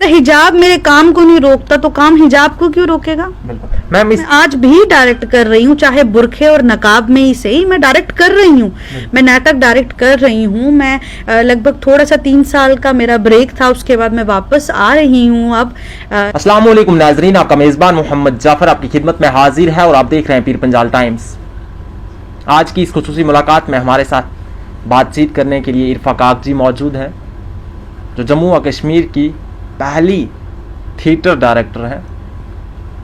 हिजाब मेरे काम को नहीं रोकता तो काम हिजाब को क्यों रोकेगा? मैम मैं आज भी डायरेक्ट कर रही हूँ, चाहे बुरखे और नकाब में ही सही, मैं डायरेक्ट कर रही हूँ। मैं नाटक डायरेक्ट कर रही हूँ। मैं लगभग थोड़ा सा 3 साल का मेरा ब्रेक था, उसके बाद मैं वापस आ रही हूँ अब। अस्सलाम वालेकुम नाजरीन, आपका मेजबान मोहम्मद जाफर आपकी खिदमत में हाजिर है और आप देख रहे हैं पीर पंजाल टाइम्स। आज की इस खुसूसी मुलाकात में हमारे साथ बातचीत करने के लिए इरफा काक जी मौजूद हैं, जो जम्मू व कश्मीर की पहली थिएटर डायरेक्टर हैं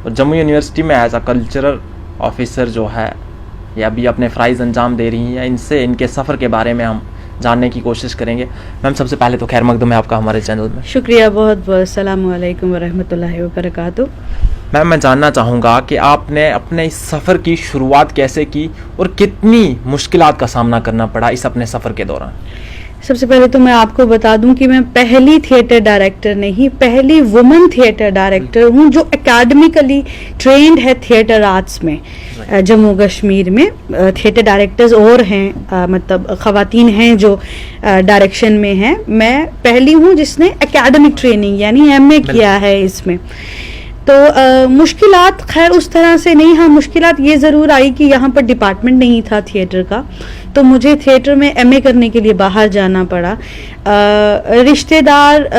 और जम्मू यूनिवर्सिटी में एज अ कल्चरल ऑफिसर जो है ये अभी अपने फ़राइज़ अंजाम दे रही हैं। इनसे इनके सफ़र के बारे में हम जानने की कोशिश करेंगे। मैम सबसे पहले तो खैर मकदम है आपका हमारे चैनल में। शुक्रिया बहुत बहुत। अस्सलाम वालेकुम व रहमतुल्लाहि व बरकातुहू। मैम मैं जानना चाहूँगा कि आपने अपने इस सफ़र की शुरुआत कैसे की और कितनी मुश्किलात का सामना करना पड़ा इस अपने सफ़र के दौरान? सबसे पहले तो मैं आपको बता दूं कि मैं पहली थिएटर डायरेक्टर नहीं, पहली वुमन थिएटर डायरेक्टर हूं जो एकेडमिकली ट्रेंड है थिएटर आर्ट्स में। जम्मू कश्मीर में थिएटर डायरेक्टर्स और हैं, मतलब ख़वातीन हैं जो डायरेक्शन में हैं। मैं पहली हूं जिसने एकेडमिक ट्रेनिंग यानी एमए किया है इसमें। तो मुश्किलात खैर उस तरह से नहीं, हाँ मुश्किलात ये ज़रूर आई कि यहाँ पर डिपार्टमेंट नहीं था थिएटर का, तो मुझे थिएटर में एमए करने के लिए बाहर जाना पड़ा। रिश्तेदार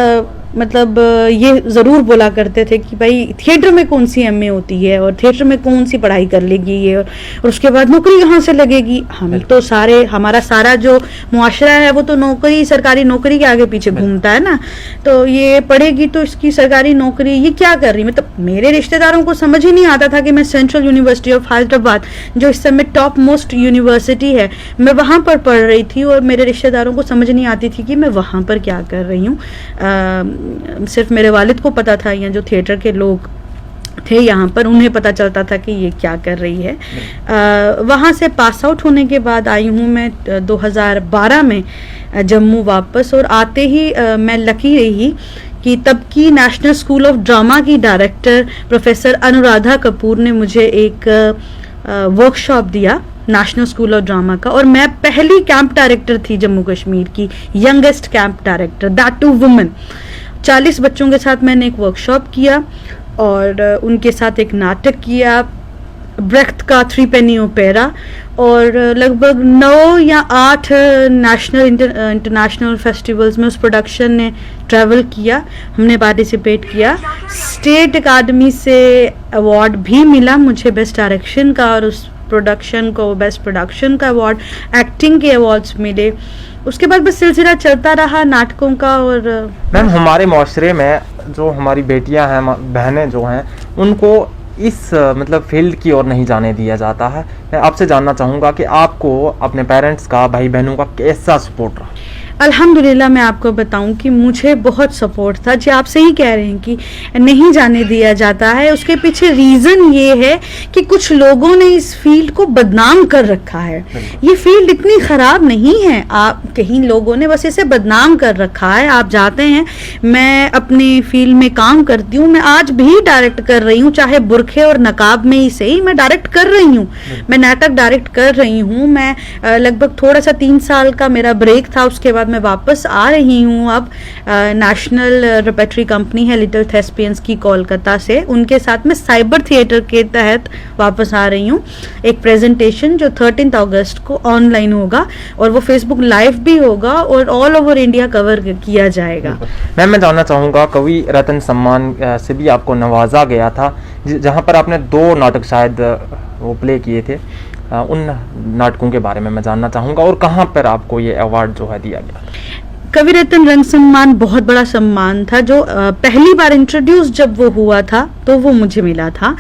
मतलब ये ज़रूर बोला करते थे कि भाई थिएटर में कौन सी एमए होती है और थिएटर में कौन सी पढ़ाई कर लेगी ये, और उसके बाद नौकरी कहाँ से लगेगी। हम तो सारे, हमारा सारा जो मुआशरा है वो तो नौकरी, सरकारी नौकरी के आगे पीछे घूमता है ना, तो ये पढ़ेगी तो इसकी सरकारी नौकरी, ये क्या कर रही। मतलब मेरे रिश्तेदारों को समझ ही नहीं आता था कि मैं सेंट्रल यूनिवर्सिटी ऑफ हैदराबाद, जो इस समय टॉप मोस्ट यूनिवर्सिटी है, मैं वहाँ पर पढ़ रही थी और मेरे रिश्तेदारों को समझ नहीं आती थी कि मैं वहाँ पर क्या कर रही हूँ। सिर्फ मेरे वालिद को पता था, या जो थिएटर के लोग थे यहाँ पर उन्हें पता चलता था कि ये क्या कर रही है। वहाँ से पास आउट होने के बाद आई हूँ मैं 2012 में जम्मू वापस, और आते ही मैं लकी रही कि तब की नेशनल स्कूल ऑफ ड्रामा की डायरेक्टर प्रोफेसर अनुराधा कपूर ने मुझे एक वर्कशॉप दिया नेशनल स्कूल ऑफ ड्रामा का, और मैं पहली कैंप डायरेक्टर थी जम्मू कश्मीर की, youngest camp director, that too women. 40 बच्चों के साथ मैंने एक वर्कशॉप किया और उनके साथ एक नाटक किया, ब्रेख्त का 3 पेनी ओपेरा, और लगभग 9 या 8 नेशनल इंटरनेशनल फेस्टिवल्स में उस प्रोडक्शन ने ट्रैवल किया, हमने पार्टिसिपेट किया। स्टेट अकादमी से अवार्ड भी मिला मुझे बेस्ट डायरेक्शन का, और उस प्रोडक्शन को बेस्ट प्रोडक्शन का अवार्ड, एक्टिंग के अवार्ड्स मिले। उसके बाद बस सिलसिला चलता रहा नाटकों का। और मैम हमारे माशरे में जो हमारी बेटियां हैं, बहनें जो हैं, उनको इस मतलब फील्ड की ओर नहीं जाने दिया जाता है। मैं आपसे जानना चाहूँगा कि आपको अपने पेरेंट्स का, भाई बहनों का कैसा सपोर्ट रहा? अल्हम्दुलिल्लाह मैं आपको बताऊं कि मुझे बहुत सपोर्ट था। जी आप सही कह रहे हैं कि नहीं जाने दिया जाता है, उसके पीछे रीज़न ये है कि कुछ लोगों ने इस फील्ड को बदनाम कर रखा है। ये फील्ड इतनी ख़राब नहीं है, आप कहीं लोगों ने बस इसे बदनाम कर रखा है। आप जाते हैं, मैं अपनी फील्ड में काम करती हूँ, मैं आज भी डायरेक्ट कर रही हूँ, चाहे बुरखे और नकाब में ही सही, मैं डायरेक्ट कर रही हूँ। मैं नाटक डायरेक्ट कर रही हूँ। मैं लगभग थोड़ा सा 3 साल का मेरा ब्रेक था, उसके बाद मैं वापस आ रही हूँ अब। नेशनल रेपेटरी कंपनी है लिटिल थेस्पियंस की कोलकाता से, उनके साथ मैं साइबर थिएटर के तहत वापस आ रही हूँ। एक प्रेजेंटेशन जो 13 अगस्त को ऑनलाइन होगा और वो फेसबुक लाइव भी होगा और ऑल ओवर इंडिया कवर किया जाएगा। मैम मैं जानना चाहूँगा, कवि रत्न सम्मान से भी आपको नवाजा गया था, जहाँ पर आपने 2 नाटक शायद वो प्ले किए थे, उन नाटकों के बारे में मैं जानना चाहूँगा और कहाँ पर आपको ये अवार्ड जो है दिया गया? कवि रत्न रंग सम्मान बहुत बड़ा सम्मान था, जो पहली बार इंट्रोड्यूस जब वो हुआ था तो वो मुझे मिला था।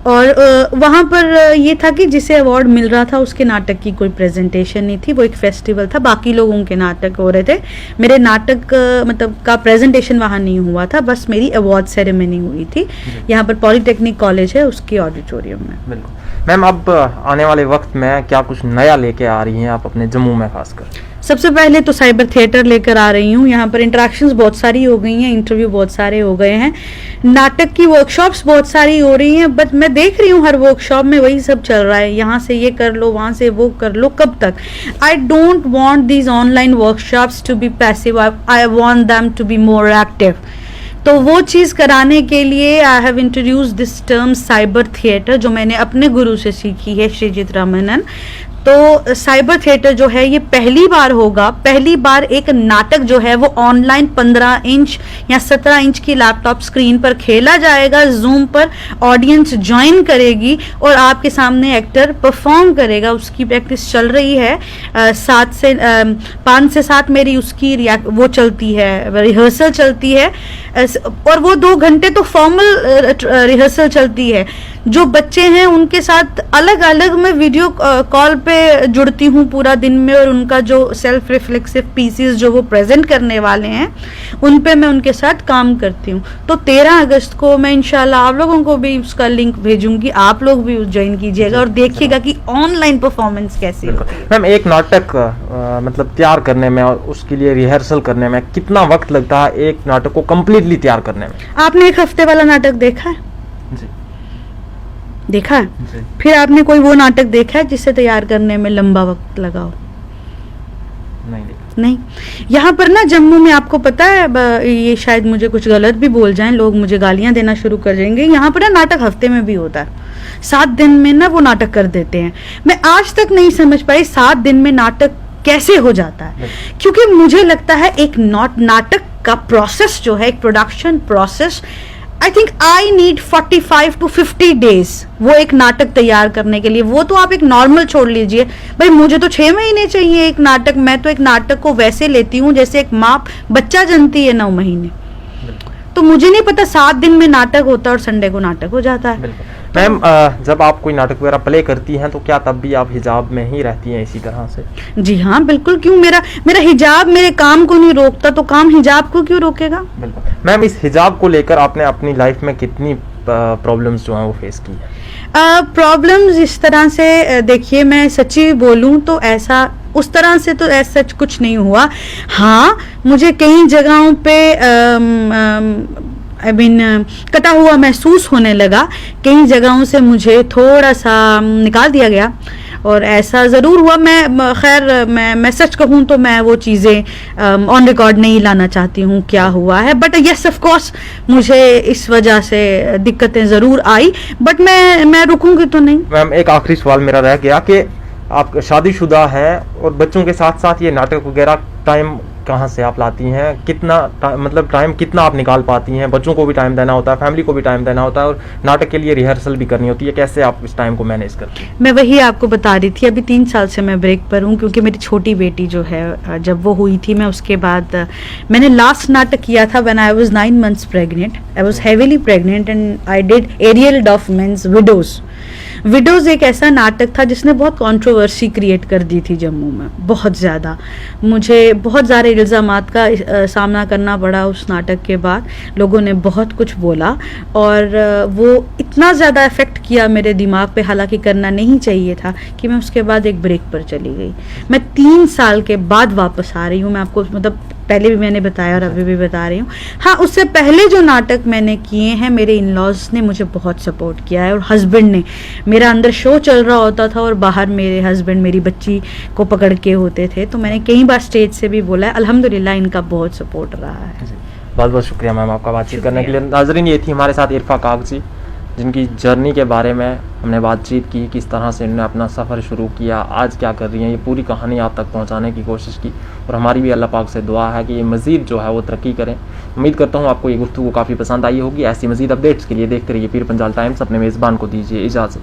और वहाँ पर ये था कि जिसे अवार्ड मिल रहा था उसके नाटक की कोई प्रेजेंटेशन नहीं थी, वो एक फेस्टिवल था, बाकी लोगों के नाटक हो रहे थे, मेरे नाटक मतलब का प्रेजेंटेशन वहाँ नहीं हुआ था, बस मेरी अवार्ड सेरेमनी हुई थी यहाँ पर पॉलिटेक्निक कॉलेज है उसके ऑडिटोरियम में। बिल्कुल। मैम अब आने वाले वक्त में क्या कुछ नया लेके आ रही हैं आप अपने जम्मू में खासकर? सबसे पहले तो साइबर थिएटर लेकर आ रही हूँ। यहाँ पर इंटरेक्शंस बहुत सारी हो गई हैं, इंटरव्यू बहुत सारे हो गए हैं, नाटक की वर्कशॉप्स बहुत सारी हो रही हैं, बट मैं देख रही हूँ हर वर्कशॉप में वही सब चल रहा है, यहाँ से ये कर लो, वहाँ से वो कर लो, कब तक? I don't want these online workshops to be passive, I want them to be more active. तो वो चीज़ कराने के लिए I have introduce this term cyber theatre, जो मैंने अपने गुरु से सीखी है, श्रीजीत रामानंद। तो साइबर थिएटर जो है ये पहली बार होगा, पहली बार एक नाटक जो है वो ऑनलाइन 15 इंच या 17 इंच की लैपटॉप स्क्रीन पर खेला जाएगा, जूम पर ऑडियंस ज्वाइन करेगी और आपके सामने एक्टर परफॉर्म करेगा। उसकी प्रैक्टिस चल रही है, 5 से 7 मेरी उसकी वो चलती है, रिहर्सल चलती है, और वो 2 घंटे तो फॉर्मल रिहर्सल चलती है। जो बच्चे हैं उनके साथ अलग अलग मैं वीडियो कॉल पे जुड़ती हूँ पूरा दिन में, और उनका जो सेल्फ रिफ्लेक्सिव पीसेस जो वो प्रेजेंट करने वाले हैं उन पे मैं उनके साथ काम करती हूँ। तो 13 अगस्त को मैं इंशाल्लाह आप लोगों को भी उसका लिंक भेजूंगी, आप लोग भी ज्वाइन कीजिएगा और देखिएगा कि ऑनलाइन परफॉर्मेंस कैसी होती है। मैम, एक नाटक मतलब तैयार करने में और उसके लिए रिहर्सल करने में कितना वक्त लगता है, एक नाटक को कम्प्लीटली तैयार करने में? आपने 1 हफ्ते वाला नाटक देखा है? जी। देखा है? जी। फिर आपने कोई वो नाटक देखा है जिसे तैयार करने में लंबा वक्त लगा हो? नहीं देखा। नहीं। यहाँ पर ना जम्मू में आपको पता है, ये शायद मुझे कुछ गलत भी बोल जाएं, लोग मुझे गालियां देना शुरू कर देंगे, यहाँ पर ना नाटक हफ्ते में भी होता है, 7 दिन में ना वो नाटक कर देते हैं। मैं आज तक नहीं समझ पाई 7 दिन में नाटक कैसे हो जाता है, क्योंकि मुझे लगता है एक नाटक का प्रोसेस जो है, एक production process, I think I need 45 to 50 days वो एक नाटक तैयार करने के लिए। वो तो आप एक नॉर्मल छोड़ लीजिए, भाई मुझे तो 6 महीने चाहिए एक नाटक। मैं तो एक नाटक को वैसे लेती हूँ जैसे एक माँ बच्चा जनती है 9 महीने। तो मुझे नहीं पता 7 दिन में नाटक होता है और संडे को नाटक हो जाता है। मैम, जब आप कोई नाटक वगैरह प्ले करती हैं तो क्या तब भी आप हिजाब में ही रहती हैं इसी तरह से? जी हाँ, बिल्कुल। क्यों, मेरा हिजाब मेरे काम को नहीं रोकता, तो काम हिजाब को क्यों रोकेगा? बिल्कुल। मैम, इस हिजाब को लेकर आपने अपनी लाइफ में कितनी प्रॉब्लम्स जो हैं वो फेस की है? प्रॉब्लम्स इस तरह से, देखिए मैं सच्ची बोलूं तो ऐसा उस तरह से तो ऐसा सच कुछ नहीं हुआ। हाँ, मुझे कई जगहों पे कटा हुआ महसूस होने लगा, कई जगहों से मुझे थोड़ा सा निकाल दिया गया और ऐसा ज़रूर हुआ। मैं सच कहूँ तो मैं वो चीज़ें ऑन रिकॉर्ड नहीं लाना चाहती हूँ क्या हुआ है, बट यस ऑफ कोर्स मुझे इस वजह से दिक्कतें ज़रूर आई, बट मैं रुकूंगी तो नहीं। मैम, एक आखिरी सवाल मेरा रह गया कि आप शादीशुदा हैं और बच्चों के साथ साथ ये नाटक वगैरह टाइम कहाँ से आप लाती हैं? कितना मतलब टाइम कितना आप निकाल पाती हैं? बच्चों को भी टाइम देना होता है, फैमिली को भी टाइम देना होता है और नाटक के लिए रिहर्सल भी करनी होती है। कैसे आप इस टाइम को मैनेज करती हैं? मैं वही आपको बता रही थी, अभी 3 साल से मैं ब्रेक पर हूँ, क्योंकि मेरी छोटी बेटी जो है जब वो हुई थी, मैं उसके बाद मैंने लास्ट नाटक किया था when I was 9 months pregnant. I was heavily pregnant and I did Ariel Dorfman's Widows एक ऐसा नाटक था जिसने बहुत कंट्रोवर्सी क्रिएट कर दी थी जम्मू में, बहुत ज़्यादा। मुझे बहुत ज़्यादा इल्ज़ामात का सामना करना पड़ा उस नाटक के बाद। लोगों ने बहुत कुछ बोला और वो इतना ज़्यादा इफ़ेक्ट किया मेरे दिमाग पे, हालांकि करना नहीं चाहिए था, कि मैं उसके बाद एक ब्रेक पर चली गई। मैं 3 साल के बाद वापस आ रही हूँ। मैं आपको मतलब पहले भी मैंने बताया और अभी भी बता रही हूँ। हाँ, उससे पहले जो नाटक मैंने किए हैं, मेरे इन लॉज ने मुझे बहुत सपोर्ट किया है और हस्बैंड ने। मेरा अंदर शो चल रहा होता था और बाहर मेरे हस्बैंड मेरी बच्ची को पकड़ के होते थे, तो मैंने कई बार स्टेज से भी बोला है, अल्हम्दुलिल्लाह इनका बहुत सपोर्ट रहा है। बहुत बहुत शुक्रिया मैम आपका बातचीत करने के लिए। नाज़रीन, ये थी हमारे साथ इरफा कागजी, जिनकी जर्नी के बारे में हमने बातचीत की, किस तरह से इन्होंने अपना सफ़र शुरू किया, आज क्या कर रही हैं, ये पूरी कहानी आप तक पहुंचाने की कोशिश की। और हमारी भी अल्लाह पाक से दुआ है कि ये मज़ीद जो है वो तरक्की करें। उम्मीद करता हूँ आपको ये गुफ्तगू काफ़ी पसंद आई होगी। ऐसी मज़ीद अपडेट्स के लिए देखते रहिए पीर पंजाल टाइम्स। अपने मेज़बान को दीजिए इजाज़त।